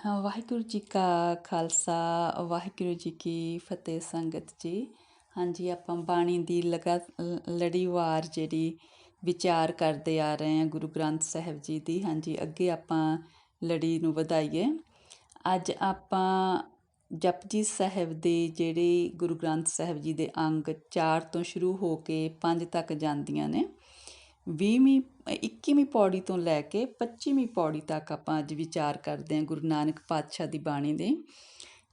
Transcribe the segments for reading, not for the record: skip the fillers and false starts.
ਹਾਂ, ਵਾਹਿਗੁਰੂ ਜੀ ਕਾ ਖਾਲਸਾ, ਵਾਹਿਗੁਰੂ ਜੀ ਕੀ ਫਤਿਹ ਸੰਗਤ ਜੀ। ਹਾਂਜੀ, ਆਪਾਂ ਬਾਣੀ ਦੀ ਲੜੀਵਾਰ ਜਿਹੜੀ ਵਿਚਾਰ ਕਰਦੇ ਆ ਰਹੇ ਹਾਂ ਗੁਰੂ ਗ੍ਰੰਥ ਸਾਹਿਬ ਜੀ ਦੀ। ਹਾਂਜੀ, ਅੱਗੇ ਆਪਾਂ ਲੜੀ ਨੂੰ ਵਧਾਈਏ। ਅੱਜ ਆਪਾਂ ਜਪਜੀ ਸਾਹਿਬ ਦੇ ਜਿਹੜੇ ਗੁਰੂ ਗ੍ਰੰਥ ਸਾਹਿਬ ਜੀ ਦੇ ਅੰਗ 4 ਤੋਂ ਸ਼ੁਰੂ ਹੋ ਕੇ 5 ਤੱਕ ਜਾਂਦੀਆਂ ਨੇ, 21ਵੀਂ ਪੌੜੀ ਤੋਂ ਲੈ ਕੇ 25ਵੀਂ ਪੌੜੀ ਤੱਕ ਆਪਾਂ ਅੱਜ ਵਿਚਾਰ ਕਰਦੇ ਹਾਂ ਗੁਰੂ ਨਾਨਕ ਪਾਤਸ਼ਾਹ ਦੀ ਬਾਣੀ ਦੇ।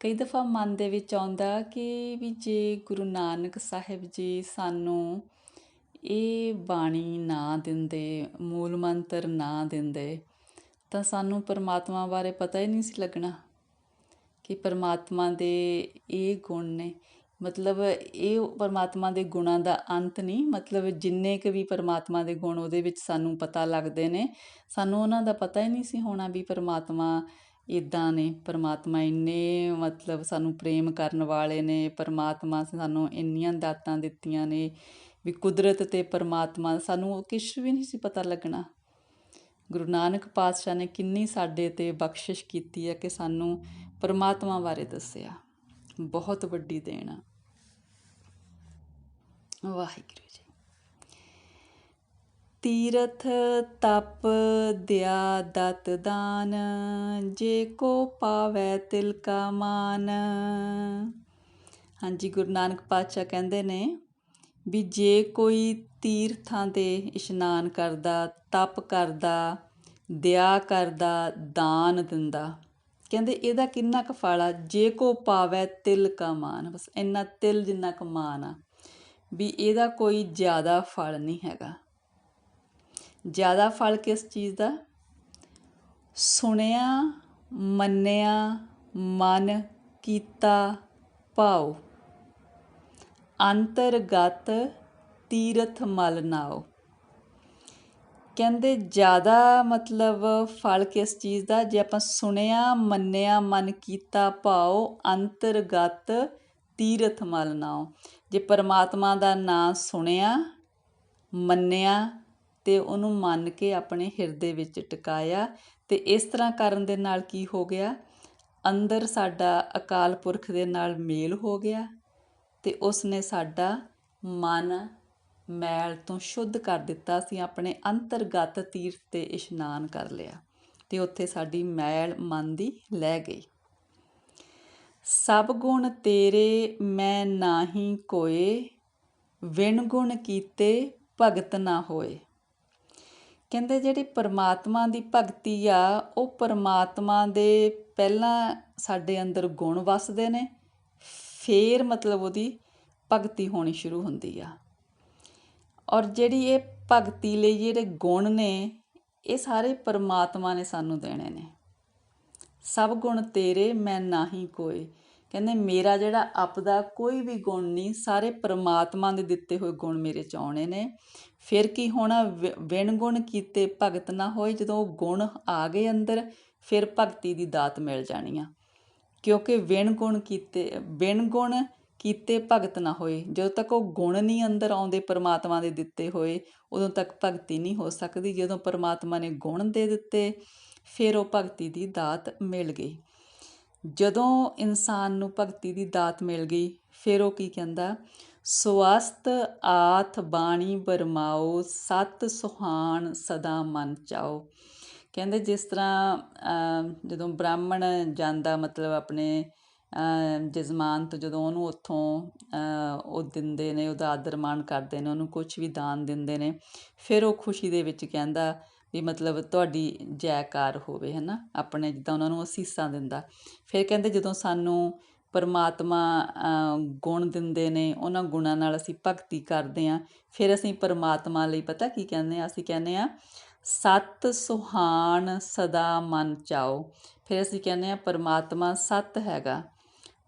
ਕਈ ਦਫਾ ਮਨ ਦੇ ਵਿੱਚ ਆਉਂਦਾ ਕਿ ਵੀ ਜੇ ਗੁਰੂ ਨਾਨਕ ਸਾਹਿਬ ਜੀ ਸਾਨੂੰ ਇਹ ਬਾਣੀ ਨਾ ਦਿੰਦੇ, ਮੂਲ ਮੰਤਰ ਨਾ ਦਿੰਦੇ, ਤਾਂ ਸਾਨੂੰ ਪਰਮਾਤਮਾ ਬਾਰੇ ਪਤਾ ਹੀ ਨਹੀਂ ਸੀ ਲੱਗਣਾ ਕਿ ਪਰਮਾਤਮਾ ਦੇ ਇਹ ਗੁਣ ਨੇ। ਮਤਲਬ ਇਹ ਪਰਮਾਤਮਾ ਦੇ ਗੁਣਾਂ ਦਾ ਅੰਤ ਨਹੀਂ, ਮਤਲਬ ਜਿੰਨੇ ਕੁ ਵੀ ਪਰਮਾਤਮਾ ਦੇ ਗੁਣ ਉਹਦੇ ਵਿੱਚ ਸਾਨੂੰ ਪਤਾ ਲੱਗਦੇ ਨੇ, ਸਾਨੂੰ ਉਹਨਾਂ ਦਾ ਪਤਾ ਹੀ ਨਹੀਂ ਸੀ ਹੋਣਾ ਵੀ ਪਰਮਾਤਮਾ ਇੱਦਾਂ ਨੇ, ਪਰਮਾਤਮਾ ਇੰਨੇ ਮਤਲਬ ਸਾਨੂੰ ਪ੍ਰੇਮ ਕਰਨ ਵਾਲੇ ਨੇ, ਪਰਮਾਤਮਾ ਸਾਨੂੰ ਇੰਨੀਆਂ ਦਾਤਾਂ ਦਿੱਤੀਆਂ ਨੇ ਵੀ ਕੁਦਰਤ ਅਤੇ ਪਰਮਾਤਮਾ ਸਾਨੂੰ ਕੁਛ ਵੀ ਨਹੀਂ ਸੀ ਪਤਾ ਲੱਗਣਾ। ਗੁਰੂ ਨਾਨਕ ਪਾਤਸ਼ਾਹ ਨੇ ਕਿੰਨੀ ਸਾਡੇ 'ਤੇ ਬਖਸ਼ਿਸ਼ ਕੀਤੀ ਹੈ ਕਿ ਸਾਨੂੰ ਪਰਮਾਤਮਾ ਬਾਰੇ ਦੱਸਿਆ। ਬਹੁਤ ਵੱਡੀ ਦੇਣ ਆ। ਵਾਹਿਗੁਰੂ ਜੀ। ਤੀਰਥ ਤਪ ਦਿਆ ਦਤ ਦਾਨ, ਜੇ ਕੋ ਪਾਵੈ ਤਿਲ ਕਾ ਮਾਨ। ਹਾਂਜੀ, ਗੁਰੂ ਨਾਨਕ ਪਾਤਸ਼ਾਹ ਕਹਿੰਦੇ ਨੇ ਵੀ ਜੇ ਕੋਈ ਤੀਰਥਾਂ 'ਤੇ ਇਸ਼ਨਾਨ ਕਰਦਾ, ਤਪ ਕਰਦਾ, ਦਿਆ ਕਰਦਾ, ਦਾਨ ਦਿੰਦਾ, ਕਹਿੰਦੇ ਇਹਦਾ ਕਿੰਨਾ ਕੁ ਫਲ ਆ। ਜੇ ਕੋ ਪਾਵੈ ਤਿਲ ਕਾ ਮਾਨ, ਬਸ ਇੰਨਾ ਤਿਲ ਜਿੰਨਾ ਕੁ ਮਾਨ ਆ, ਵੀ ਇਹਦਾ ਕੋਈ ਜ਼ਿਆਦਾ ਫਲ ਨਹੀਂ ਹੈਗਾ। ਜ਼ਿਆਦਾ ਫਲ ਕਿਸ ਚੀਜ਼ ਦਾ? ਸੁਣਿਆ, ਮੰਨਿਆ, ਮਨ ਕੀਤਾ ਭਾਉ, ਅੰਤਰਗਤ ਤੀਰਥ ਮਲ ਨਾਉ। ਕਹਿੰਦੇ ਜ਼ਿਆਦਾ ਮਤਲਬ ਫਲ ਕਿਸ ਚੀਜ਼ ਦਾ? ਜੇ ਆਪਾਂ ਸੁਣਿਆ, ਮੰਨਿਆ, ਮਨ ਕੀਤਾ ਭਾਉ, ਅੰਤਰਗਤ ਤੀਰਥ ਮਲ ਨਾਉ। ਜੇ ਪਰਮਾਤਮਾ ਦਾ ਨਾਂ ਸੁਣਿਆ, ਮੰਨਿਆ ਅਤੇ ਉਹਨੂੰ ਮੰਨ ਕੇ ਆਪਣੇ ਹਿਰਦੇ ਵਿੱਚ ਟਿਕਾਇਆ, ਅਤੇ ਇਸ ਤਰ੍ਹਾਂ ਕਰਨ ਦੇ ਨਾਲ ਕੀ ਹੋ ਗਿਆ? ਅੰਦਰ ਸਾਡਾ ਅਕਾਲ ਪੁਰਖ ਦੇ ਨਾਲ ਮੇਲ ਹੋ ਗਿਆ ਅਤੇ ਉਸਨੇ ਸਾਡਾ ਮਨ ਮੈਲ ਤੋਂ ਸ਼ੁੱਧ ਕਰ ਦਿੱਤਾ। ਅਸੀਂ ਆਪਣੇ ਅੰਤਰਗਤ ਤੀਰਥ 'ਤੇ ਇਸ਼ਨਾਨ ਕਰ ਲਿਆ ਅਤੇ ਉੱਥੇ ਸਾਡੀ ਮੈਲ ਮਨ ਦੀ ਲੈ ਗਈ। ਸਭ ਗੁਣ ਤੇਰੇ ਮੈਂ ਨਾਹੀਂ ਕੋਏ, ਵਿਣ ਗੁਣ ਕੀਤੇ ਭਗਤ ਨਾ ਹੋਏ। ਕਹਿੰਦੇ ਜਿਹੜੀ ਪਰਮਾਤਮਾ ਦੀ ਭਗਤੀ ਆ, ਉਹ ਪਰਮਾਤਮਾ ਦੇ ਪਹਿਲਾਂ ਸਾਡੇ ਅੰਦਰ ਗੁਣ ਵਸਦੇ ਨੇ, ਫਿਰ ਮਤਲਬ ਉਹਦੀ ਭਗਤੀ ਹੋਣੀ ਸ਼ੁਰੂ ਹੁੰਦੀ ਆ। ਔਰ ਜਿਹੜੀ ਇਹ ਭਗਤੀ ਲਈ ਜਿਹੜੇ ਗੁਣ ਨੇ, ਇਹ ਸਾਰੇ ਪਰਮਾਤਮਾ ਨੇ ਸਾਨੂੰ ਦੇਣੇ ਨੇ। ਸਭ ਗੁਣ ਤੇਰੇ ਮੈਂ ਨਾਹੀਂ ਕੋਏ, ਕਹਿੰਦੇ ਮੇਰਾ ਜਿਹੜਾ ਆਪਦਾ ਕੋਈ ਵੀ ਗੁਣ ਨਹੀਂ, ਸਾਰੇ ਪਰਮਾਤਮਾ ਦੇ ਦਿੱਤੇ ਹੋਏ ਗੁਣ ਮੇਰੇ 'ਚ ਆਉਣੇ ਨੇ। ਫਿਰ ਕੀ ਹੋਣਾ? ਵਿਣ ਗੁਣ ਕੀਤੇ ਭਗਤ ਨਾ ਹੋਏ। ਜਦੋਂ ਉਹ ਗੁਣ ਆ ਗਏ ਅੰਦਰ, ਫਿਰ ਭਗਤੀ ਦੀ ਦਾਤ ਮਿਲ ਜਾਣੀ ਆ। ਕਿਉਂਕਿ ਵਿਣ ਗੁਣ ਕੀਤੇ ਭਗਤ ਨਾ ਹੋਏ, ਜਦੋਂ ਤੱਕ ਉਹ ਗੁਣ ਨਹੀਂ ਅੰਦਰ ਆਉਂਦੇ ਪਰਮਾਤਮਾ ਦੇ ਦਿੱਤੇ ਹੋਏ, ਉਦੋਂ ਤੱਕ ਭਗਤੀ ਨਹੀਂ ਹੋ ਸਕਦੀ। ਜਦੋਂ ਪਰਮਾਤਮਾ ਨੇ ਗੁਣ ਦੇ ਦਿੱਤੇ, ਫਿਰ ਉਹ ਭਗਤੀ ਦੀ ਦਾਤ ਮਿਲ ਗਈ। ਜਦੋਂ ਇਨਸਾਨ ਨੂੰ ਭਗਤੀ ਦੀ ਦਾਤ ਮਿਲ ਗਈ, ਫਿਰ ਉਹ ਕੀ ਕਹਿੰਦਾ? ਸਵਸਤ ਆਥ ਬਾਣੀ ਬਰਮਾਓ, ਸਤ ਸੁਹਾਣ ਸਦਾ ਮਨ ਚਾਓ। ਕਹਿੰਦੇ ਜਿਸ ਤਰ੍ਹਾਂ ਜਦੋਂ ਬ੍ਰਾਹਮਣ ਜਾਂਦਾ, ਮਤਲਬ ਆਪਣੇ ਜਜ਼ਮਾਨ ਤੋਂ, ਜਦੋਂ ਉਹਨੂੰ ਉੱਥੋਂ ਉਹ ਦਿੰਦੇ ਨੇ, ਉਹਦਾ ਆਦਰ ਮਾਣ ਕਰਦੇ ਨੇ, ਉਹਨੂੰ ਕੁਛ ਵੀ ਦਾਨ ਦਿੰਦੇ ਨੇ, ਫਿਰ ਉਹ ਖੁਸ਼ੀ ਦੇ ਵਿੱਚ ਕਹਿੰਦਾ ਵੀ ਮਤਲਬ ਤੁਹਾਡੀ ਜੈਕਾਰ ਹੋਵੇ, ਹੈ ਨਾ, ਆਪਣੇ ਜਿੱਦਾਂ ਉਹਨਾਂ ਨੂੰ ਅਸੀਸਾਂ ਦਿੰਦਾ। ਫਿਰ ਕਹਿੰਦੇ ਜਦੋਂ ਸਾਨੂੰ ਪਰਮਾਤਮਾ ਗੁਣ ਦਿੰਦੇ ਨੇ, ਉਹਨਾਂ ਗੁਣਾਂ ਨਾਲ ਅਸੀਂ ਭਗਤੀ ਕਰਦੇ ਹਾਂ, ਫਿਰ ਅਸੀਂ ਪਰਮਾਤਮਾ ਲਈ ਪਤਾ ਕੀ ਕਹਿੰਦੇ ਹਾਂ? ਅਸੀਂ ਕਹਿੰਦੇ ਹਾਂ ਸਤ ਸੁਹਾਣ ਸਦਾ ਮਨ ਚਾਓ। ਫਿਰ ਅਸੀਂ ਕਹਿੰਦੇ ਹਾਂ ਪਰਮਾਤਮਾ ਸਤ ਹੈਗਾ,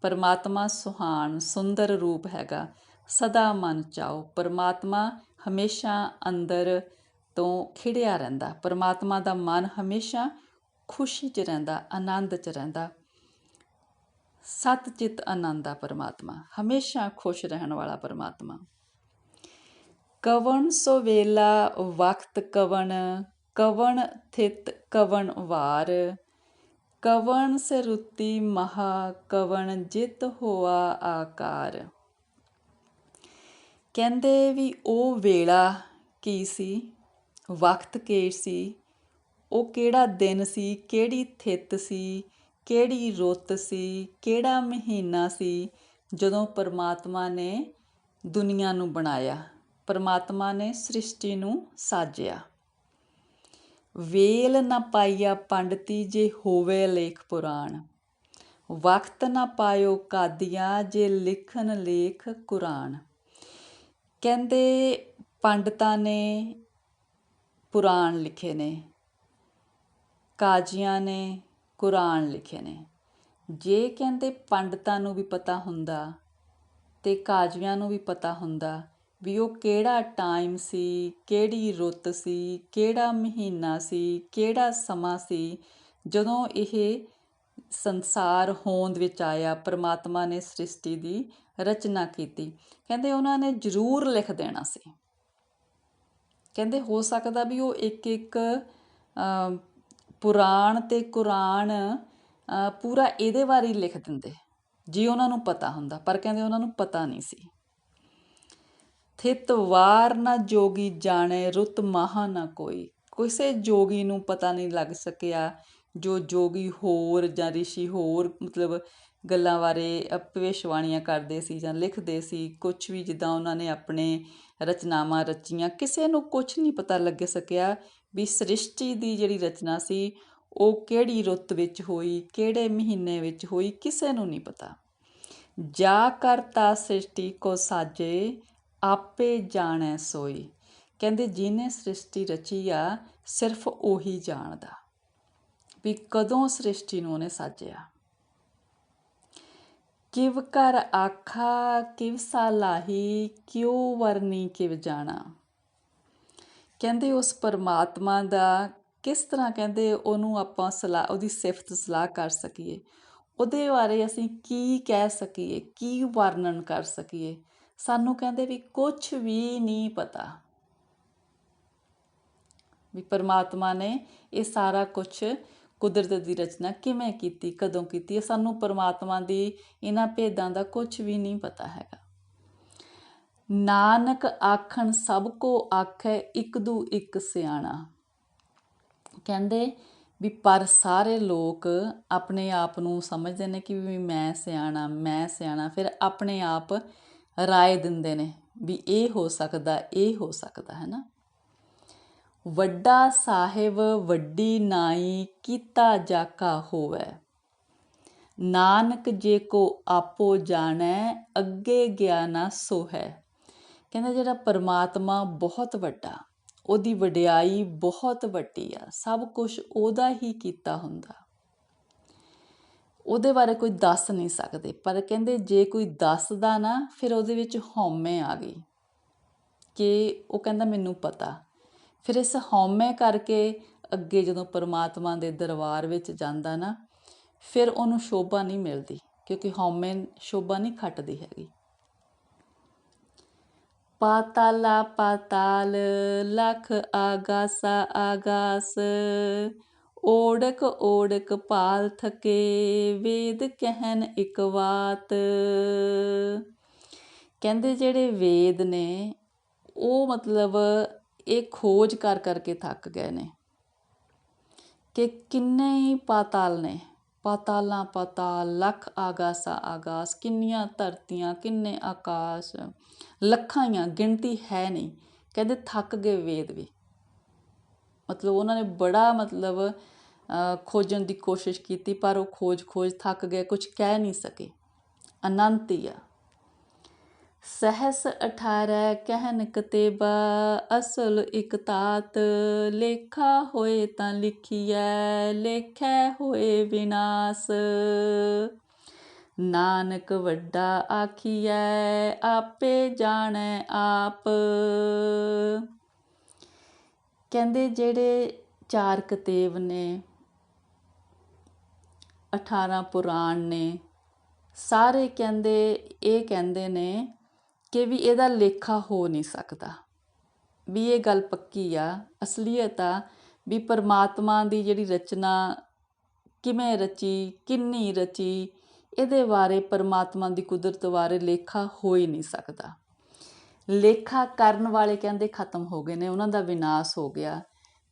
ਪਰਮਾਤਮਾ ਸੁਹਾਣ ਸੁੰਦਰ ਰੂਪ ਹੈਗਾ, ਸਦਾ ਮਨ ਚਾਓ। ਪਰਮਾਤਮਾ ਹਮੇਸ਼ਾ ਅੰਦਰ ਤੋਂ ਖਿੜਿਆ ਰਹਿੰਦਾ, ਪਰਮਾਤਮਾ ਦਾ ਮਨ ਹਮੇਸ਼ਾ ਖੁਸ਼ੀ 'ਚ ਰਹਿੰਦਾ, ਆਨੰਦ 'ਚ ਰਹਿੰਦਾ। ਸਤ ਚਿੱਤ ਆਨੰਦ ਆ ਪਰਮਾਤਮਾ, ਹਮੇਸ਼ਾ ਖੁਸ਼ ਰਹਿਣ ਵਾਲਾ ਪਰਮਾਤਮਾ। ਕਵਣ ਸੋ ਵੇਲਾ ਵਕਤ ਕਵਣ, ਕਵਣ ਥਿਤ ਕਵਣ ਵਾਰ, ਕਵਣ ਸਰੁਤੀ ਮਹਾ ਕਵਣ ਜਿਤ ਹੋਆ ਆਕਾਰ। ਕਹਿੰਦੇ ਵੀ ਉਹ ਵੇਲਾ ਕੀ ਸੀ, ਵਕਤ ਕੀ ਸੀ, ਉਹ ਕਿਹੜਾ ਦਿਨ ਸੀ, ਕਿਹੜੀ ਥਿਤ ਸੀ, ਕਿਹੜੀ ਰੁੱਤ ਸੀ, ਕਿਹੜਾ ਮਹੀਨਾ ਸੀ ਜਦੋਂ ਪਰਮਾਤਮਾ ਨੇ ਦੁਨੀਆ ਨੂੰ ਬਣਾਇਆ, ਪਰਮਾਤਮਾ ਨੇ ਸ੍ਰਿਸ਼ਟੀ ਨੂੰ ਸਾਜਿਆ। ਵੇਲ ਨਾ ਪਾਈਆ ਪੰਡਤੀ ਜੇ ਹੋਵੇ ਲੇਖ ਪੁਰਾਣ, ਵਕਤ ਨਾ ਪਾਇਓ ਕਾਦੀਆਂ ਜੇ ਲਿਖਣ ਲੇਖ ਕੁਰਾਨ। ਕਹਿੰਦੇ ਪੰਡਤਾਂ ਨੇ ਪੁਰਾਣ ਲਿਖੇ ਨੇ, ਕਾਜ਼ੀਆਂ ਨੇ ਕੁਰਾਨ ਲਿਖੇ ਨੇ। ਜੇ ਕਹਿੰਦੇ ਪੰਡਤਾਂ ਨੂੰ ਵੀ ਪਤਾ ਹੁੰਦਾ ਅਤੇ ਕਾਜ਼ੀਆਂ ਨੂੰ ਵੀ ਪਤਾ ਹੁੰਦਾ ਵੀ ਉਹ ਕਿਹੜਾ ਟਾਈਮ ਸੀ, ਕਿਹੜੀ ਰੁੱਤ ਸੀ, ਕਿਹੜਾ ਮਹੀਨਾ ਸੀ, ਕਿਹੜਾ ਸਮਾਂ ਸੀ ਜਦੋਂ ਇਹ ਸੰਸਾਰ ਹੋਂਦ ਵਿੱਚ ਆਇਆ, ਪਰਮਾਤਮਾ ਨੇ ਸ੍ਰਿਸ਼ਟੀ ਦੀ ਰਚਨਾ ਕੀਤੀ, ਕਹਿੰਦੇ ਉਹਨਾਂ ਨੇ ਜ਼ਰੂਰ ਲਿਖ ਦੇਣਾ ਸੀ। ਕਹਿੰਦੇ ਹੋ ਸਕਦਾ ਵੀ ਉਹ ਇੱਕ ਇੱਕ ਪੁਰਾਣ ਅਤੇ ਕੁਰਾਨ ਪੂਰਾ ਇਹਦੇ ਬਾਰੇ ਹੀ ਲਿਖ ਦਿੰਦੇ ਜੇ ਉਹਨਾਂ ਨੂੰ ਪਤਾ ਹੁੰਦਾ, ਪਰ ਕਹਿੰਦੇ ਉਹਨਾਂ ਨੂੰ ਪਤਾ ਨਹੀਂ ਸੀ। ਥਿਤ ਵਾਰ ਨਾ ਜੋਗੀ ਜਾਣੇ ਰੁੱਤ ਮਹਾ ਨਾ ਕੋਈ, ਕਿਸੇ ਜੋਗੀ ਨੂੰ ਪਤਾ ਨਹੀਂ ਲੱਗ ਸਕਿਆ, ਜੋ ਜੋਗੀ ਹੋਰ ਜਾਂ ਰਿਸ਼ੀ ਹੋਰ ਮਤਲਬ ਗੱਲਾਂ ਬਾਰੇ ਭਵਿੱਖਬਾਣੀਆਂ ਕਰਦੇ ਸੀ ਜਾਂ ਲਿਖਦੇ ਸੀ, ਕੁਛ ਵੀ ਜਿੱਦਾਂ ਉਹਨਾਂ ਨੇ ਆਪਣੇ ਰਚਨਾਵਾਂ ਰਚੀਆਂ, ਕਿਸੇ ਨੂੰ ਕੁਛ ਨਹੀਂ ਪਤਾ ਲੱਗ ਸਕਿਆ ਵੀ ਸ੍ਰਿਸ਼ਟੀ ਦੀ ਜਿਹੜੀ ਰਚਨਾ ਸੀ ਉਹ ਕਿਹੜੀ ਰੁੱਤ ਵਿੱਚ ਹੋਈ, ਕਿਹੜੇ ਮਹੀਨੇ ਵਿੱਚ ਹੋਈ, ਕਿਸੇ ਨੂੰ ਨਹੀਂ ਪਤਾ। ਜਾ ਕਰਤਾ ਸ੍ਰਿਸ਼ਟੀ ਕੋ ਸਾਜੇ ਆਪੇ ਜਾਣੈ ਸੋਈ। ਕਹਿੰਦੇ ਜਿਹਨੇ ਸ੍ਰਿਸ਼ਟੀ ਰਚੀ ਆ ਸਿਰਫ ਉਹੀ ਜਾਣਦਾ ਵੀ ਕਦੋਂ ਸ੍ਰਿਸ਼ਟੀ ਨੂੰ ਉਹਨੇ ਸਾਜਿਆ। ਕਿਵ ਕਰ ਆਖਾ ਕਿਵ ਸਾਲਾਹੀ ਕਿਉ ਵਰਨੀ ਕਿਵ ਜਾਣਾ। ਕਹਿੰਦੇ ਉਸ ਪਰਮਾਤਮਾ ਦਾ ਕਿਸ ਤਰ੍ਹਾਂ ਕਹਿੰਦੇ ਉਹਨੂੰ ਆਪਾਂ ਉਹਦੀ ਸਿਫਤ ਸਲਾਹ ਕਰ ਸਕੀਏ, ਉਹਦੇ ਬਾਰੇ ਅਸੀਂ ਕੀ ਕਹਿ ਸਕੀਏ, ਕੀ ਵਰਣਨ ਕਰ ਸਕੀਏ, ਸਾਨੂੰ ਕਹਿੰਦੇ ਵੀ ਕੁਛ ਵੀ ਨਹੀਂ ਪਤਾ ਵੀ ਪਰਮਾਤਮਾ ਨੇ ਇਹ ਸਾਰਾ ਕੁਛ ਕੁਦਰਤ ਦੀ ਰਚਨਾ ਕਿਵੇਂ ਕੀਤੀ, ਕਦੋਂ ਕੀਤੀ, ਇਹ ਸਾਨੂੰ ਪਰਮਾਤਮਾ ਦੀ ਇਹਨਾਂ ਭੇਦਾਂ ਦਾ ਕੁਛ ਵੀ ਨਹੀਂ ਪਤਾ ਹੈਗਾ। ਨਾਨਕ ਆਖਣ ਸਭ ਕੋ ਆਖੈ ਇੱਕ ਦੂ ਇੱਕ ਸਿਆਣਾ। ਕਹਿੰਦੇ ਵੀ ਪਰ ਸਾਰੇ ਲੋਕ ਆਪਣੇ ਆਪ ਨੂੰ ਸਮਝਦੇ ਨੇ ਕਿ ਵੀ ਮੈਂ ਸਿਆਣਾ, ਮੈਂ ਸਿਆਣਾ, ਫਿਰ ਆਪਣੇ ਆਪ ਰਾਏ ਦਿੰਦੇ ਨੇ ਵੀ ਇਹ ਹੋ ਸਕਦਾ, ਇਹ ਹੋ ਸਕਦਾ, ਹੈ ਨਾ। ਵੱਡਾ ਸਾਹਿਬ ਵੱਡੀ ਨਾਈ ਕੀਤਾ ਜਾਕਾ ਹੋਵੈ, ਨਾਨਕ ਜੇ ਕੋ ਆਪੋ ਜਾਣੈ ਅੱਗੇ ਗਿਆ ਨਾ ਸੋ ਹੈ। ਕਹਿੰਦੇ ਜਿਹੜਾ ਪਰਮਾਤਮਾ ਬਹੁਤ ਵੱਡਾ, ਉਹਦੀ ਵਡਿਆਈ ਬਹੁਤ ਵੱਡੀ ਆ, ਸਭ ਕੁਛ ਉਹਦਾ ਹੀ ਕੀਤਾ ਹੁੰਦਾ, ਉਹਦੇ ਬਾਰੇ ਕੋਈ ਦੱਸ ਨਹੀਂ ਸਕਦੇ। ਪਰ ਕਹਿੰਦੇ ਜੇ ਕੋਈ ਦੱਸਦਾ ਨਾ ਫਿਰ ਉਹਦੇ ਵਿੱਚ ਹਉਮੈ ਆ ਗਈ ਕਿ ਉਹ ਕਹਿੰਦਾ ਮੈਨੂੰ ਪਤਾ, ਫਿਰ ਇਸ ਹਉਮੈ ਕਰਕੇ ਅੱਗੇ ਜਦੋਂ ਪਰਮਾਤਮਾ ਦੇ ਦਰਬਾਰ ਵਿੱਚ ਜਾਂਦਾ ਨਾ ਫਿਰ ਉਹਨੂੰ ਸ਼ੋਭਾ ਨਹੀਂ ਮਿਲਦੀ, ਕਿਉਂਕਿ ਹਉਮੈ ਸ਼ੋਭਾ ਨਹੀਂ ਖੱਟਦੀ ਹੈਗੀ। ਪਾਤਾਲਾ ਪਾਤਾਲ ਲਖ ਆਗਾਸਾ ਆਗਾਸ, ਓੜਕ ਓੜਕ ਪਾਲ ਥਕੇ ਵੇਦ ਕਹਿਨ ਇੱਕ ਬਾਤ। ਕਹਿੰਦੇ ਜਿਹੜੇ ਵੇਦ ਨੇ ਉਹ ਮਤਲਬ ਇਹ ਖੋਜ ਕਰ ਕਰਕੇ ਥੱਕ ਗਏ ਨੇ ਕਿ ਕਿੰਨੇ ਹੀ ਪਾਤਾਲ ਨੇ, ਪਾਤਾਲਾਂ ਪਾਤਾਲ, ਲੱਖ ਆਗਾਸਾ ਆਗਾਸ, ਕਿੰਨੀਆਂ ਧਰਤੀਆਂ, ਕਿੰਨੇ ਆਕਾਸ਼, ਲੱਖਾਂ ਹੀ ਆ, ਗਿਣਤੀ ਹੈ ਨਹੀਂ। ਕਹਿੰਦੇ ਥੱਕ ਗਏ ਵੇਦ ਵੀ, ਮਤਲਬ ਉਹਨਾਂ ਨੇ ਬੜਾ ਮਤਲਬ ਖੋਜਣ ਦੀ ਕੋਸ਼ਿਸ਼ ਕੀਤੀ ਪਰ ਉਹ ਖੋਜ ਥੱਕ ਗਏ, ਕੁਛ ਕਹਿ ਨਹੀਂ ਸਕੇ। ਅਨੰਤ ਹੀ ਆ। ਸਹਸ 18 ਕਹਿਨ ਕਤੇਬਾ ਅਸਲ ਇੱਕ ਤਾਤ, ਲੇਖਾ ਹੋਏ ਤਾਂ ਲਿਖੀਐ ਲੇਖੈ ਹੋਏ ਵਿਨਾਸ਼, ਨਾਨਕ ਵੱਡਾ ਆਖੀਐ ਆਪੇ ਜਾਣੈ ਆਪ। ਕਹਿੰਦੇ ਜਿਹੜੇ 4 ਕਤੇਬ ਨੇ, 18 ਪੁਰਾਣ ਨੇ, ਸਾਰੇ ਕਹਿੰਦੇ ਇਹ ਕਹਿੰਦੇ ਨੇ ਕਿ ਵੀ ਇਹਦਾ ਲੇਖਾ ਹੋ ਨਹੀਂ ਸਕਦਾ, ਵੀ ਇਹ ਗੱਲ ਪੱਕੀ ਆ, ਅਸਲੀਅਤ ਆ ਵੀ ਪਰਮਾਤਮਾ ਦੀ ਜਿਹੜੀ ਰਚਨਾ ਕਿਵੇਂ ਰਚੀ, ਕਿੰਨੀ ਰਚੀ, ਇਹਦੇ ਬਾਰੇ ਪਰਮਾਤਮਾ ਦੀ ਕੁਦਰਤ ਬਾਰੇ ਲੇਖਾ ਹੋ ਹੀ ਨਹੀਂ ਸਕਦਾ। ਲੇਖਾ ਕਰਨ ਵਾਲੇ ਕਹਿੰਦੇ ਖਤਮ ਹੋ ਗਏ ਨੇ, ਉਹਨਾਂ ਦਾ ਵਿਨਾਸ਼ ਹੋ ਗਿਆ।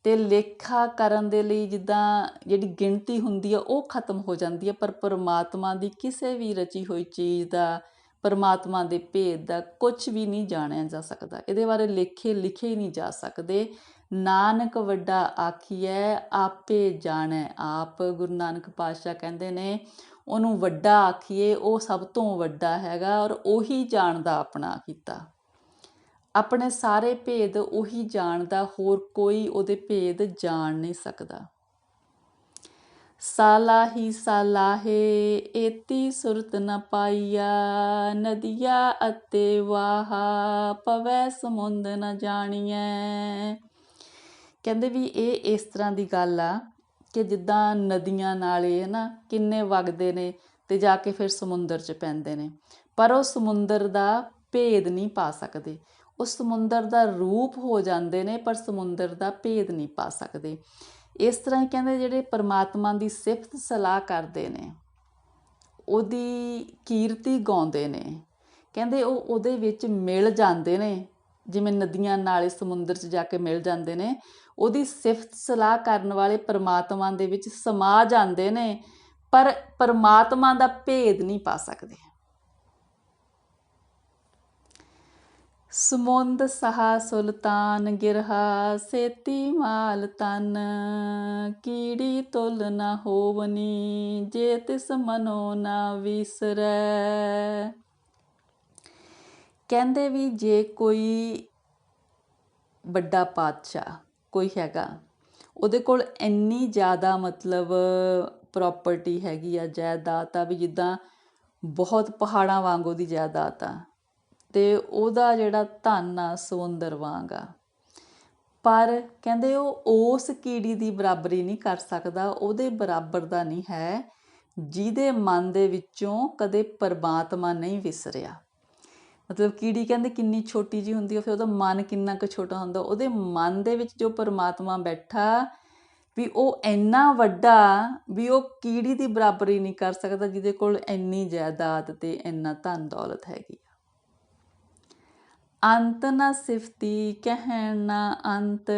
ਅਤੇ ਲੇਖਾ ਕਰਨ ਦੇ ਲਈ ਜਿੱਦਾਂ ਜਿਹੜੀ ਗਿਣਤੀ ਹੁੰਦੀ ਆ ਉਹ ਖਤਮ ਹੋ ਜਾਂਦੀ ਹੈ, ਪਰ ਪਰਮਾਤਮਾ ਦੀ ਕਿਸੇ ਵੀ ਰਚੀ ਹੋਈ ਚੀਜ਼ ਦਾ, ਪਰਮਾਤਮਾ ਦੇ ਭੇਦ ਦਾ ਕੁਛ ਵੀ ਨਹੀਂ ਜਾਣਿਆ ਜਾ ਸਕਦਾ। ਇਹਦੇ ਬਾਰੇ ਲੇਖੇ ਲਿਖੇ ਹੀ ਨਹੀਂ ਜਾ ਸਕਦੇ। ਨਾਨਕ ਵੱਡਾ ਆਖੀਐ ਆਪੇ ਜਾਣੈ ਆਪ। ਗੁਰੂ ਨਾਨਕ ਪਾਤਸ਼ਾਹ ਕਹਿੰਦੇ ਨੇ ਉਹਨੂੰ ਵੱਡਾ ਆਖੀਏ, ਉਹ ਸਭ ਤੋਂ ਵੱਡਾ ਹੈਗਾ ਔਰ ਉਹੀ ਜਾਣਦਾ ਆਪਣਾ ਕੀਤਾ। ਆਪਣੇ ਸਾਰੇ ਭੇਦ ਉਹੀ ਜਾਣਦਾ, ਹੋਰ ਕੋਈ ਉਹਦੇ ਭੇਦ ਜਾਣ ਨਹੀਂ ਸਕਦਾ। ਸਾਲਾਹੀ ਸਾਲਾਹੇ ਏਤੀ ਸੁਰਤ ਨ ਪਾਈਆ, ਨਦੀਆ ਅਤੇ ਵਾਹਾ ਪਵੈ ਸਮੁੰਦ ਨ ਜਾਣੀਐ। ਕਹਿੰਦੇ ਵੀ ਇਹ ਇਸ ਤਰ੍ਹਾਂ ਦੀ ਗੱਲ ਆ ਕਿ ਜਿੱਦਾਂ ਨਦੀਆਂ ਨਾਲੇ ਹੈ ਨਾ ਕਿੰਨੇ ਵਗਦੇ ਨੇ ਅਤੇ ਜਾ ਕੇ ਫਿਰ ਸਮੁੰਦਰ 'ਚ ਪੈਂਦੇ ਨੇ, ਪਰ ਉਹ ਸਮੁੰਦਰ ਦਾ ਭੇਦ ਨਹੀਂ ਪਾ ਸਕਦੇ। ਉਹ ਸਮੁੰਦਰ ਦਾ ਰੂਪ ਹੋ ਜਾਂਦੇ ਨੇ ਪਰ ਸਮੁੰਦਰ ਦਾ ਭੇਦ ਨਹੀਂ ਪਾ ਸਕਦੇ। ਇਸ ਤਰ੍ਹਾਂ ਹੀ ਕਹਿੰਦੇ ਜਿਹੜੇ ਪਰਮਾਤਮਾ ਦੀ ਸਿਫਤ ਸਲਾਹ ਕਰਦੇ ਨੇ, ਉਹਦੀ ਕੀਰਤੀ ਗਾਉਂਦੇ ਨੇ, ਕਹਿੰਦੇ ਉਹ ਉਹਦੇ ਵਿੱਚ ਮਿਲ ਜਾਂਦੇ ਨੇ, ਜਿਵੇਂ ਨਦੀਆਂ ਨਾਲੇ ਸਮੁੰਦਰ 'ਚ ਜਾ ਕੇ ਮਿਲ ਜਾਂਦੇ ਨੇ। ਉਹਦੀ ਸਿਫਤ ਸਲਾਹ ਕਰਨ ਵਾਲੇ ਪਰਮਾਤਮਾ ਦੇ ਵਿੱਚ ਸਮਾ ਜਾਂਦੇ ਨੇ, ਪਰ ਪਰਮਾਤਮਾ ਦਾ ਭੇਦ ਨਹੀਂ ਪਾ ਸਕਦੇ। ਸਮੁੰਦ ਸਹਾ ਸੁਲਤਾਨ ਗਿਰਹਾ ਸੇਤੀ ਮਾਲ ਤਨ, ਕੀੜੀ ਤੁਲ ਨ ਹੋਵਨੀ ਜੇ ਤਿਸ ਮਨੋ ਨਾ ਵਿਸਰੈ। ਕਹਿੰਦੇ ਵੀ ਜੇ ਕੋਈ ਵੱਡਾ ਪਾਤਸ਼ਾਹ ਕੋਈ ਹੈਗਾ, ਉਹਦੇ ਕੋਲ ਇੰਨੀ ਜ਼ਿਆਦਾ ਮਤਲਬ ਪ੍ਰੋਪਰਟੀ ਹੈਗੀ ਆ, ਜਾਇਦਾਦ ਆ, ਵੀ ਜਿੱਦਾਂ ਬਹੁਤ ਪਹਾੜਾਂ ਵਾਂਗ ਉਹਦੀ ਜਾਇਦਾਦ ਆ, ਅਤੇ ਉਹਦਾ ਜਿਹੜਾ ਧਨ ਆ ਸਮੁੰਦਰ ਵਾਂਗ ਆ, ਪਰ ਕਹਿੰਦੇ ਉਹ ਉਸ ਕੀੜੀ ਦੀ ਬਰਾਬਰੀ ਨਹੀਂ ਕਰ ਸਕਦਾ, ਉਹਦੇ ਬਰਾਬਰ ਦਾ ਨਹੀਂ ਹੈ ਜਿਹਦੇ ਮਨ ਦੇ ਵਿੱਚੋਂ ਕਦੇ ਪਰਮਾਤਮਾ ਨਹੀਂ ਵਿਸਰਿਆ। ਮਤਲਬ ਕੀੜੀ ਕਹਿੰਦੇ ਕਿੰਨੀ ਛੋਟੀ ਜਿਹੀ ਹੁੰਦੀ ਆ, ਫਿਰ ਉਹਦਾ ਮਨ ਕਿੰਨਾ ਕੁ ਛੋਟਾ ਹੁੰਦਾ। ਉਹਦੇ ਮਨ ਦੇ ਵਿੱਚ ਜੋ ਪਰਮਾਤਮਾ ਬੈਠਾ ਵੀ ਉਹ ਇੰਨਾ ਵੱਡਾ ਵੀ ਉਹ ਕੀੜੀ ਦੀ ਬਰਾਬਰੀ ਨਹੀਂ ਕਰ ਸਕਦਾ, ਜਿਹਦੇ ਕੋਲ ਇੰਨੀ ਜਾਇਦਾਦ ਅਤੇ ਇੰਨਾ ਧਨ ਦੌਲਤ ਹੈਗੀ ਆ। ਅੰਤ ਨਾ ਸਿਫਤੀ ਕਹਿਣ ਨਾ ਅੰਤ,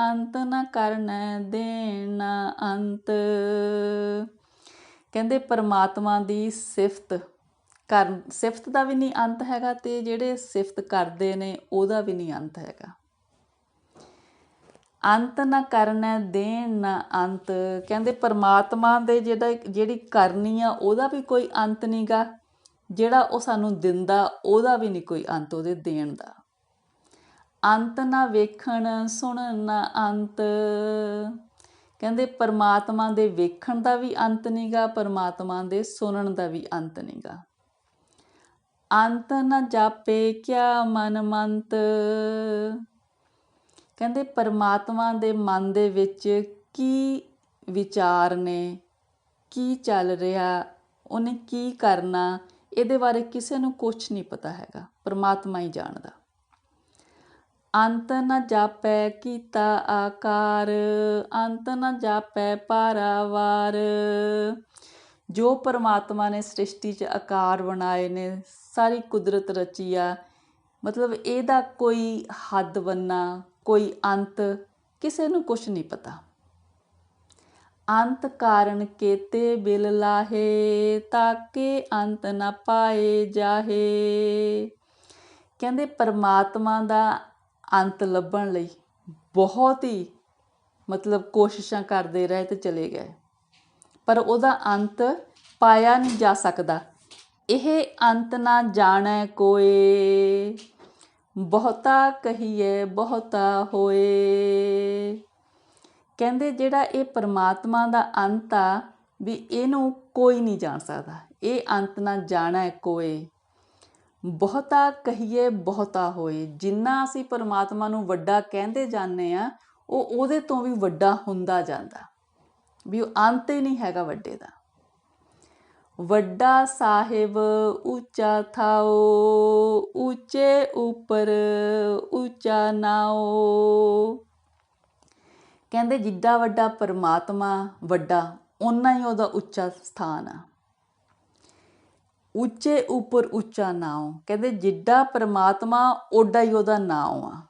ਅੰਤ ਨਾ ਕਰਨਾ ਦੇਣ ਨਾ ਅੰਤ। ਕਹਿੰਦੇ ਪਰਮਾਤਮਾ ਦੀ ਸਿਫਤ ਦਾ ਵੀ ਨਹੀਂ ਅੰਤ ਹੈਗਾ, ਅਤੇ ਜਿਹੜੇ ਸਿਫਤ ਕਰਦੇ ਨੇ ਉਹਦਾ ਵੀ ਨਹੀਂ ਅੰਤ ਹੈਗਾ। ਅੰਤ ਨਾ ਕਰਨਾ ਦੇਣ ਨਾ ਅੰਤ। ਕਹਿੰਦੇ ਪਰਮਾਤਮਾ ਦੇ ਜਿਹੜੀ ਕਰਨੀ ਆ ਉਹਦਾ ਵੀ ਕੋਈ ਅੰਤ ਨਹੀਂ ਗਾ, ਜਿਹੜਾ ਉਹ ਸਾਨੂੰ ਦਿੰਦਾ ਉਹਦਾ ਵੀ ਨਹੀਂ ਕੋਈ ਅੰਤ ਉਹਦੇ ਦੇਣ ਦਾ। ਅੰਤ ਨਾ ਵੇਖਣ ਸੁਣਨ ਨਾ ਅੰਤ। ਕਹਿੰਦੇ ਪਰਮਾਤਮਾ ਦੇ ਵੇਖਣ ਦਾ ਵੀ ਅੰਤ ਨਹੀਂ ਗਾ, ਪਰਮਾਤਮਾ ਦੇ ਸੁਣਨ ਦਾ ਵੀ ਅੰਤ ਨਹੀਂ ਗਾ। ਅੰਤ ਨਾ ਜਾਪੇ ਕਿਆ ਮਨ ਮੰਤ। ਕਹਿੰਦੇ ਪਰਮਾਤਮਾ ਦੇ ਮਨ ਦੇ ਵਿੱਚ ਕੀ ਵਿਚਾਰ ਨੇ, ਕੀ ਚੱਲ ਰਿਹਾ, ਉਹਨੇ ਕੀ ਕਰਨਾ, ਇਹਦੇ ਬਾਰੇ ਕਿਸੇ ਨੂੰ ਕੁਛ ਨਹੀਂ ਪਤਾ ਹੈਗਾ, ਪਰਮਾਤਮਾ ਹੀ ਜਾਣਦਾ। ਅੰਤ ਨਾ ਜਾਪੈ ਕੀਤਾ ਆਕਾਰ, ਅੰਤ ਨਾ ਜਾਪੈ ਪਾਰਾਵਾਰ। ਜੋ ਪਰਮਾਤਮਾ ਨੇ ਸ੍ਰਿਸ਼ਟੀ 'ਚ ਆਕਾਰ ਬਣਾਏ ਨੇ, ਸਾਰੀ ਕੁਦਰਤ ਰਚੀ ਆ, ਮਤਲਬ ਇਹਦਾ ਕੋਈ ਹੱਦ ਬੰਨਾ, ਕੋਈ ਅੰਤ ਕਿਸੇ ਨੂੰ ਕੁਛ ਨਹੀਂ ਪਤਾ। ਅੰਤ ਕਾਰਨ ਕੇਤੇ ਬਿਲ ਲਾਹੇ, ਤਾਕੇ ਅੰਤ ਨਾ ਪਾਏ ਜਾਹੇ। ਕਹਿੰਦੇ ਪਰਮਾਤਮਾ ਦਾ ਅੰਤ ਲੱਭਣ ਲਈ ਬਹੁਤ ਹੀ ਮਤਲਬ ਕੋਸ਼ਿਸ਼ਾਂ ਕਰਦੇ ਰਹੇ ਅਤੇ ਚਲੇ ਗਏ, ਪਰ ਉਹਦਾ ਅੰਤ ਪਾਇਆ ਨਹੀਂ ਜਾ ਸਕਦਾ। ਇਹ ਅੰਤ ਨਾ ਜਾਣੈ ਕੋਏ, ਬਹੁਤਾ ਕਹੀਏ ਬਹੁਤਾ ਹੋਏ। ਕਹਿੰਦੇ ਜਿਹੜਾ ਇਹ ਪਰਮਾਤਮਾ ਦਾ ਅੰਤ ਆ ਵੀ ਇਹਨੂੰ ਕੋਈ ਨਹੀਂ ਜਾਣ ਸਕਦਾ। ਇਹ ਅੰਤ ਨਾ ਜਾਣੈ ਕੋਏ, ਬਹੁਤਾ ਕਹੀਏ ਬਹੁਤਾ ਹੋਏ। ਜਿੰਨਾ ਅਸੀਂ ਪਰਮਾਤਮਾ ਨੂੰ ਵੱਡਾ ਕਹਿੰਦੇ ਜਾਂਦੇ ਹਾਂ, ਉਹ ਉਹਦੇ ਤੋਂ ਵੀ ਵੱਡਾ ਹੁੰਦਾ ਜਾਂਦਾ, ਵੀ ਉਹ ਅੰਤ ਹੀ ਨਹੀਂ ਹੈਗਾ ਵੱਡੇ ਦਾ। ਵੱਡਾ ਸਾਹਿਬ ਉੱਚਾ ਥਾਓ, ਉੱਚੇ ਉੱਪਰ ਉੱਚਾ ਨਾਓ। ਕਹਿੰਦੇ ਜਿੱਡਾ ਵੱਡਾ ਪਰਮਾਤਮਾ ਵੱਡਾ, ਓਨਾ ਹੀ ਉਹਦਾ ਉੱਚਾ ਸਥਾਨ ਆ। ਉੱਚੇ ਉੱਪਰ ਉੱਚਾ ਨਾਉ, ਕਹਿੰਦੇ ਜਿੱਡਾ ਪਰਮਾਤਮਾ ਓਡਾ ਹੀ ਉਹਦਾ ਨਾਉ ਆ।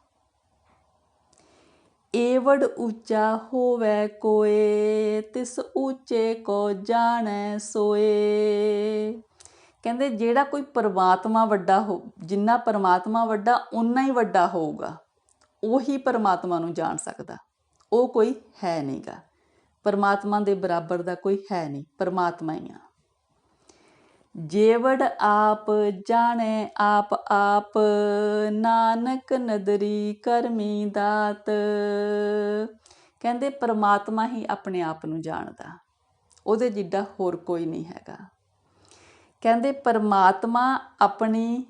ਏਵੜ ਉੱਚਾ ਹੋਵੇ ਕੋਏ, ਤਿਸ ਉੱਚੇ ਕੋ ਜਾਣੈ ਸੋਏ। ਕਹਿੰਦੇ ਜਿਹੜਾ ਕੋਈ ਪਰਮਾਤਮਾ ਵੱਡਾ ਜਿੰਨਾ ਪਰਮਾਤਮਾ ਵੱਡਾ ਓਨਾ ਹੀ ਵੱਡਾ ਹੋਊਗਾ, ਉਹੀ ਪਰਮਾਤਮਾ ਨੂੰ ਜਾਣ ਸਕਦਾ। ਉਹ ਕੋਈ ਹੈ ਨਹੀਂ ਗਾ, ਪਰਮਾਤਮਾ ਦੇ ਬਰਾਬਰ ਦਾ ਕੋਈ ਹੈ ਨਹੀਂ, ਪਰਮਾਤਮਾ ਹੀ ਆ। ਜੇਵੜ ਆਪ ਜਾਣੇ ਆਪ ਆਪ, ਨਾਨਕ ਨਦਰੀ ਕਰਮੀ ਦਾਤ। ਕਹਿੰਦੇ ਪਰਮਾਤਮਾ ਹੀ ਆਪਣੇ ਆਪ ਨੂੰ ਜਾਣਦਾ, ਉਹਦੇ ਜਿੱਡਾ ਹੋਰ ਕੋਈ ਨਹੀਂ ਹੈਗਾ। ਕਹਿੰਦੇ ਪਰਮਾਤਮਾ ਆਪਣੀ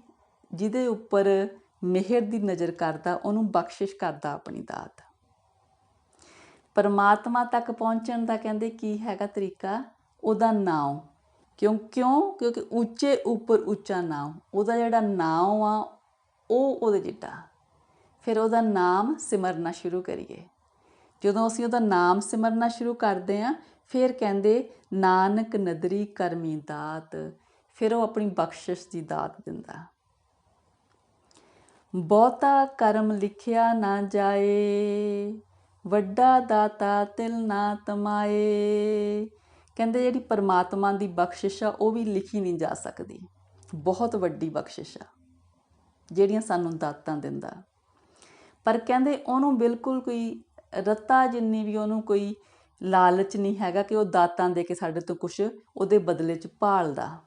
ਜਿਹਦੇ ਉੱਪਰ ਮਿਹਰ ਦੀ ਨਜ਼ਰ ਕਰਦਾ, ਉਹਨੂੰ ਬਖਸ਼ਿਸ਼ ਕਰਦਾ ਆਪਣੀ ਦਾਤ। ਪਰਮਾਤਮਾ ਤੱਕ ਪਹੁੰਚਣ ਦਾ ਕਹਿੰਦੇ ਕੀ ਹੈਗਾ ਤਰੀਕਾ? ਉਹਦਾ ਨਾਮ। ਕਿਉਂਕਿ ਉੱਚੇ ਉੱਪਰ ਉੱਚਾ ਨਾਮ, ਉਹਦਾ ਜਿਹੜਾ ਨਾਮ ਆ ਉਹ ਉਹਦੇ ਜਿੱਡਾ। ਫਿਰ ਉਹਦਾ ਨਾਮ ਸਿਮਰਨਾ ਸ਼ੁਰੂ ਕਰੀਏ। ਜਦੋਂ ਅਸੀਂ ਉਹਦਾ ਨਾਮ ਸਿਮਰਨਾ ਸ਼ੁਰੂ ਕਰਦੇ ਹਾਂ, ਫਿਰ ਕਹਿੰਦੇ ਨਾਨਕ ਨਦਰੀ ਕਰਮੀ ਦਾਤ, ਫਿਰ ਉਹ ਆਪਣੀ ਬਖਸ਼ਿਸ਼ ਦੀ ਦਾਤ ਦਿੰਦਾ। ਬਹੁਤਾ ਕਰਮ ਲਿਖਿਆ ਨਾ ਜਾਏ, ਵੱਡਾ ਦਾਤਾ ਤਿਲ ਨਾ ਤਮਾਏ। ਕਹਿੰਦੇ ਜਿਹੜੀ ਪਰਮਾਤਮਾ ਦੀ ਬਖਸ਼ਿਸ਼ ਆ ਉਹ ਵੀ ਲਿਖੀ ਨਹੀਂ ਜਾ ਸਕਦੀ, ਬਹੁਤ ਵੱਡੀ ਬਖਸ਼ਿਸ਼ ਆ ਜਿਹੜੀਆਂ ਸਾਨੂੰ ਦਾਤਾਂ ਦਿੰਦਾ। ਪਰ ਕਹਿੰਦੇ ਉਹਨੂੰ ਬਿਲਕੁਲ ਕੋਈ ਰੱਤਾ ਜਿੰਨੀ ਵੀ ਉਹਨੂੰ ਕੋਈ ਲਾਲਚ ਨਹੀਂ ਹੈਗਾ ਕਿ ਉਹ ਦਾਤਾਂ ਦੇ ਕੇ ਸਾਡੇ ਤੋਂ ਕੁਛ ਉਹਦੇ ਬਦਲੇ 'ਚ ਭਾਲਦਾ,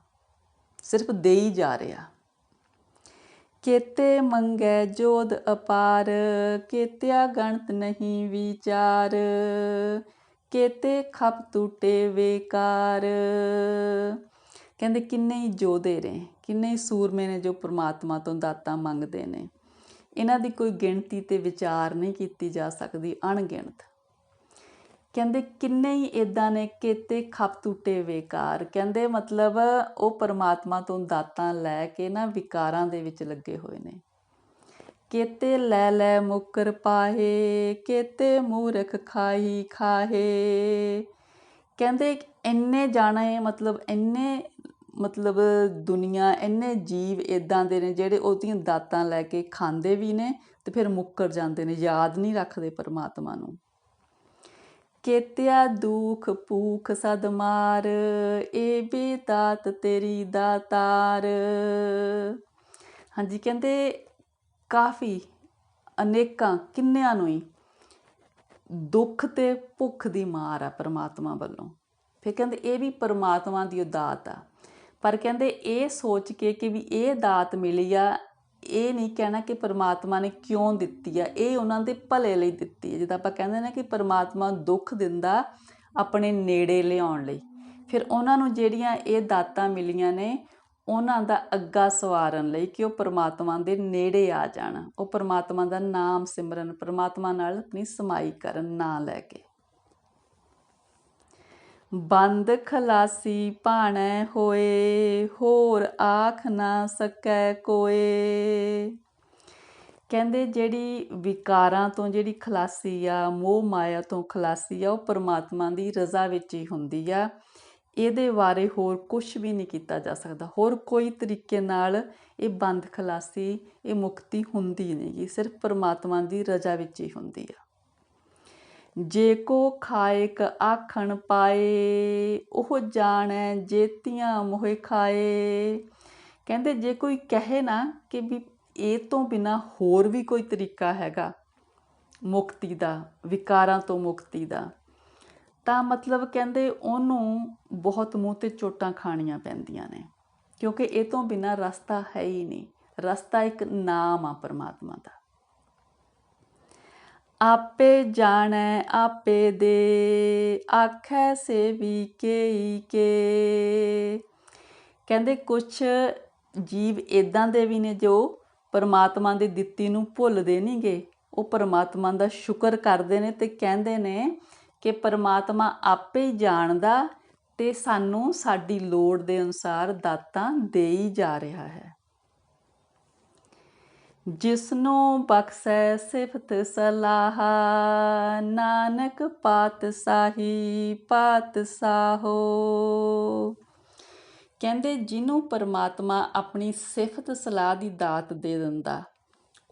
ਸਿਰਫ ਦੇ ਹੀ ਜਾ ਰਿਹਾ। ਕੇਤੇ ਮੰਗੈ ਜੋਧ ਅਪਾਰ, ਕੇਤਿਆ ਗਣਤ ਨਹੀਂ ਵਿਚਾਰ, ਕੇਤੇ ਖਪ ਟੂਟੇ ਵੇਕਾਰ। ਕਹਿੰਦੇ ਕਿੰਨੇ ਹੀ ਯੋਧੇ ਨੇ, ਕਿੰਨੇ ਹੀ ਸੂਰਮੇ ਨੇ ਜੋ ਪਰਮਾਤਮਾ ਤੋਂ ਦਾਤਾਂ ਮੰਗਦੇ ਨੇ, ਇਹਨਾਂ ਦੀ ਕੋਈ ਗਿਣਤੀ ਤੇ ਵਿਚਾਰ ਨਹੀਂ ਕੀਤੀ ਜਾ ਸਕਦੀ, ਅਣਗਿਣਤ। ਕਹਿੰਦੇ ਕਿੰਨੇ ਹੀ ਇੱਦਾਂ ਨੇ, ਕੇਤੇ ਖਪ ਟੂਟੇ ਵੇਕਾਰ। ਕਹਿੰਦੇ ਮਤਲਬ ਉਹ ਪਰਮਾਤਮਾ ਤੋਂ ਦਾਤਾਂ ਲੈ ਕੇ ਨਾ ਵਿਕਾਰਾਂ ਦੇ ਵਿੱਚ ਲੱਗੇ ਹੋਏ ਨੇ। ਕੇਤੇ ਲੈ ਲੈ ਮੁੱਕਰ ਪਾਹੇ, ਕੇਤੇ ਮੂਰਖ ਖਾਹੀ ਖਾਹੇ। ਕਹਿੰਦੇ ਇੰਨੇ ਜਾਣੇ ਮਤਲਬ ਦੁਨੀਆ, ਇੰਨੇ ਜੀਵ ਇੱਦਾਂ ਦੇ ਨੇ ਜਿਹੜੇ ਉਹਦੀਆਂ ਦਾਤਾਂ ਲੈ ਕੇ ਖਾਂਦੇ ਵੀ ਨੇ ਤੇ ਫਿਰ ਮੁੱਕਰ ਜਾਂਦੇ ਨੇ, ਯਾਦ ਨਹੀਂ ਰੱਖਦੇ ਪਰਮਾਤਮਾ ਨੂੰ। ਕੇਤਿਆ ਦੁੱਖ ਭੂਖ ਸਦ ਮਾਰ, ਇਹ ਵੀ ਦਾਤ ਤੇਰੀ ਦਾਤਾਰ। ਹਾਂਜੀ, ਕਹਿੰਦੇ ਕਾਫੀ ਅਨੇਕਾਂ ਕਿੰਨਿਆਂ ਨੂੰ ਹੀ ਦੁੱਖ ਤੇ ਭੁੱਖ ਦੀ ਮਾਰ ਆ ਪਰਮਾਤਮਾ ਵੱਲੋਂ। ਫਿਰ ਕਹਿੰਦੇ ਇਹ ਵੀ ਪਰਮਾਤਮਾ ਦੀ ਉਹ ਦਾਤ ਆ। ਪਰ ਕਹਿੰਦੇ ਇਹ ਸੋਚ ਕੇ ਕਿ ਵੀ ਇਹ ਦਾਤ ਮਿਲੀ ਆ, ਇਹ ਨਹੀਂ ਕਹਿਣਾ ਕਿ ਪਰਮਾਤਮਾ ਨੇ ਕਿਉਂ ਦਿੱਤੀ ਆ, ਇਹ ਉਹਨਾਂ ਦੇ ਭਲੇ ਲਈ ਦਿੱਤੀ ਹੈ। ਜਿੱਦਾਂ ਆਪਾਂ ਕਹਿੰਦੇ ਨੇ ਕਿ ਪਰਮਾਤਮਾ ਦੁੱਖ ਦਿੰਦਾ ਆਪਣੇ ਨੇੜੇ ਲਿਆਉਣ ਲਈ, ਫਿਰ ਉਹਨਾਂ ਨੂੰ ਜਿਹੜੀਆਂ ਇਹ ਦਾਤਾਂ ਮਿਲੀਆਂ ਨੇ ਉਹਨਾਂ ਦਾ ਅੱਗਾ ਸਵਾਰਨ ਲਈ ਕਿ ਉਹ ਪਰਮਾਤਮਾ ਦੇ ਨੇੜੇ ਆ ਜਾਣ, ਉਹ ਪਰਮਾਤਮਾ ਦਾ ਨਾਮ ਸਿਮਰਨ, ਪਰਮਾਤਮਾ ਨਾਲ ਆਪਣੀ ਸਮਾਈ ਕਰਨ ਨਾਂ ਲੈ ਕੇ। ਬੰਦ ਖਲਾਸੀ ਭਾਣੈ ਹੋਏ, ਹੋਰ ਆਖ ਨਾ ਸਕੈ ਕੋਏ। ਕਹਿੰਦੇ ਜਿਹੜੀ ਵਿਕਾਰਾਂ ਤੋਂ ਜਿਹੜੀ ਖਲਾਸੀ ਆ, ਮੋਹ ਮਾਇਆ ਤੋਂ ਖਲਾਸੀ ਆ, ਉਹ ਪਰਮਾਤਮਾ ਦੀ ਰਜ਼ਾ ਵਿੱਚ ਹੀ ਹੁੰਦੀ ਆ। ਇਹਦੇ ਬਾਰੇ ਹੋਰ ਕੁਛ ਵੀ ਨਹੀਂ ਕੀਤਾ ਜਾ ਸਕਦਾ, ਹੋਰ ਕੋਈ ਤਰੀਕੇ ਨਾਲ ਇਹ ਬੰਦ ਖਲਾਸੀ, ਇਹ ਮੁਕਤੀ ਹੁੰਦੀ ਨਹੀਂ ਗੀ, ਸਿਰਫ ਪਰਮਾਤਮਾ ਦੀ ਰਜ਼ਾ ਵਿੱਚ ਹੀ ਹੁੰਦੀ ਆ। ਜੇ ਕੋ ਖਾਇਕ ਆਖਣ ਪਾਏ, ਉਹ ਜਾਣੈ ਜੇਤੀਆਂ ਮੋਹਿ ਖਾਏ। ਕਹਿੰਦੇ ਜੇ ਕੋਈ ਕਹੇ ਨਾ ਕਿ ਵੀ ਇਹ ਤੋਂ ਬਿਨਾਂ ਹੋਰ ਵੀ ਕੋਈ ਤਰੀਕਾ ਹੈਗਾ ਮੁਕਤੀ ਦਾ, ਵਿਕਾਰਾਂ ਤੋਂ ਮੁਕਤੀ ਦਾ, ਤਾਂ ਮਤਲਬ ਕਹਿੰਦੇ ਉਹਨੂੰ ਬਹੁਤ ਮੂੰਹ 'ਤੇ ਚੋਟਾਂ ਖਾਣੀਆਂ ਪੈਂਦੀਆਂ ਨੇ, ਕਿਉਂਕਿ ਇਹ ਤੋਂ ਬਿਨਾਂ ਰਸਤਾ ਹੈ ਹੀ ਨਹੀਂ। ਰਸਤਾ ਇੱਕ ਨਾਮ ਆ ਪਰਮਾਤਮਾ ਦਾ। ਆਪੇ ਜਾਣੈ ਆਪੇ ਦੇ, ਆਖੈ ਸੇਵੀ ਕੇਈ ਕੇ। ਕਹਿੰਦੇ ਕੁਛ ਜੀਵ ਇੱਦਾਂ ਦੇ ਵੀ ਨੇ ਜੋ ਪਰਮਾਤਮਾ ਦੀ ਦਿੱਤੀ ਨੂੰ ਭੁੱਲਦੇ ਨਹੀਂ ਗੇ, ਉਹ ਪਰਮਾਤਮਾ ਦਾ ਸ਼ੁਕਰ ਕਰਦੇ ਨੇ ਤੇ ਕਹਿੰਦੇ ਨੇ ਕਿ ਪਰਮਾਤਮਾ ਆਪੇ ਹੀ ਜਾਣਦਾ ਤੇ ਸਾਨੂੰ ਸਾਡੀ ਲੋੜ ਦੇ ਅਨੁਸਾਰ ਦਾਤਾਂ ਦੇ ਹੀ ਜਾ ਰਿਹਾ ਹੈ। ਜਿਸਨੂੰ ਬਖਸ਼ੈ ਸਿਫਤ ਸਲਾਹ, ਨਾਨਕ ਪਾਤਸ਼ਾਹੀ ਪਾਤਸ਼ਾਹੋ। ਕਹਿੰਦੇ ਜਿਹਨੂੰ ਪਰਮਾਤਮਾ ਆਪਣੀ ਸਿਫਤ ਸਲਾਹ ਦੀ ਦਾਤ ਦੇ ਦਿੰਦਾ,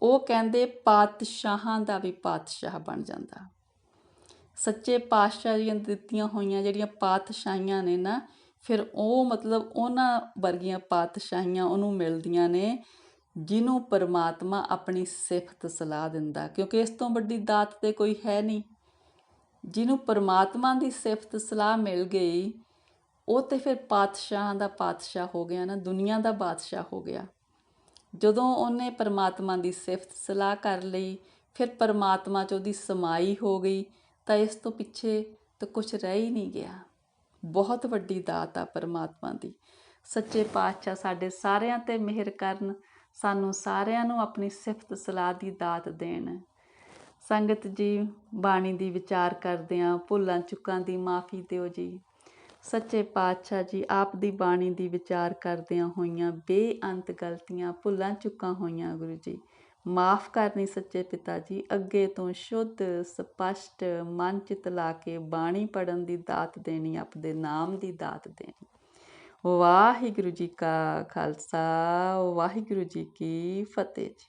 ਉਹ ਕਹਿੰਦੇ ਪਾਤਸ਼ਾਹਾਂ ਦਾ ਵੀ ਪਾਤਸ਼ਾਹ ਬਣ ਜਾਂਦਾ। ਸੱਚੇ ਪਾਤਸ਼ਾਹ ਦੀਆਂ ਦਿੱਤੀਆਂ ਹੋਈਆਂ ਜਿਹੜੀਆਂ ਪਾਤਸ਼ਾਹੀਆਂ ਨੇ ਨਾ, ਫਿਰ ਉਹ ਮਤਲਬ ਉਹਨਾਂ ਵਰਗੀਆਂ ਪਾਤਸ਼ਾਹੀਆਂ ਉਹਨੂੰ ਮਿਲਦੀਆਂ ਨੇ ਜਿਹਨੂੰ ਪਰਮਾਤਮਾ ਆਪਣੀ ਸਿਫਤ ਸਲਾਹ ਦਿੰਦਾ, ਕਿਉਂਕਿ ਇਸ ਤੋਂ ਵੱਡੀ ਦਾਤ ਤੇ ਕੋਈ ਹੈ ਨਹੀਂ। ਜਿਹਨੂੰ ਪਰਮਾਤਮਾ ਦੀ ਸਿਫਤ ਸਲਾਹ ਮਿਲ ਗਈ, ਉਹ ਤੇ ਫਿਰ ਪਾਤਸ਼ਾਹਾਂ ਦਾ ਪਾਤਸ਼ਾਹ ਹੋ ਗਿਆ ਨਾ, ਦੁਨੀਆ ਦਾ ਬਾਦਸ਼ਾਹ ਹੋ ਗਿਆ। ਜਦੋਂ ਉਹਨੇ ਪਰਮਾਤਮਾ ਦੀ ਸਿਫਤ ਸਲਾਹ ਕਰ ਲਈ, ਫਿਰ ਪਰਮਾਤਮਾ 'ਚ ਉਹਦੀ ਸਮਾਈ ਹੋ ਗਈ, ਤਾਂ ਇਸ ਤੋਂ ਪਿੱਛੇ ਤਾਂ ਕੁਛ ਰਹਿ ਹੀ ਨਹੀਂ ਗਿਆ। ਬਹੁਤ ਵੱਡੀ ਦਾਤ ਆ ਪਰਮਾਤਮਾ ਦੀ। ਸੱਚੇ ਪਾਤਸ਼ਾਹ ਸਾਡੇ ਸਾਰਿਆਂ 'ਤੇ ਮਿਹਰ ਕਰਨ, ਸਾਨੂੰ ਸਾਰਿਆਂ ਨੂੰ ਆਪਣੀ ਸਿਫਤ ਸਲਾਹ ਦੀ ਦਾਤ ਦੇਣ। ਸੰਗਤ ਜੀ, ਬਾਣੀ ਦੀ ਵਿਚਾਰ ਕਰਦਿਆਂ ਭੁੱਲਾਂ ਚੁੱਕਾਂ ਦੀ ਮਾफ़ੀ ਦਿਓ ਜੀ। ਸੱਚੇ ਪਾਤਸ਼ਾਹ ਜੀ ਆਪ ਦੀ ਬਾਣੀ ਦੀ ਵਿਚਾਰ ਕਰਦਿਆਂ ਹੋਈਆਂ ਬੇਅੰਤ ਗਲਤੀਆਂ ਭੁੱਲਾਂ ਚੁੱਕਾਂ ਹੋਈਆਂ ਗੁਰੂ ਜੀ ਮਾफ़ ਕਰਨੀ। ਸੱਚੇ ਪਿਤਾ ਜੀ ਅੱਗੇ ਤੋਂ ਸ਼ੁੱਧ ਸਪਸ਼ਟ ਮਨ ਚਿੱਤ ਲਾ ਕੇ ਬਾਣੀ ਪੜ੍ਹਨ ਦੀ ਦਾਤ ਦੇਣੀ, ਆਪਦੇ ਨਾਮ ਦੀ ਦਾਤ ਦੇਣੀ। ਵਾਹਿਗੁਰੂ ਜੀ ਕਾ ਖਾਲਸਾ, ਵਾਹਿਗੁਰੂ ਜੀ ਕੀ ਫਤਿਹ ਜੀ।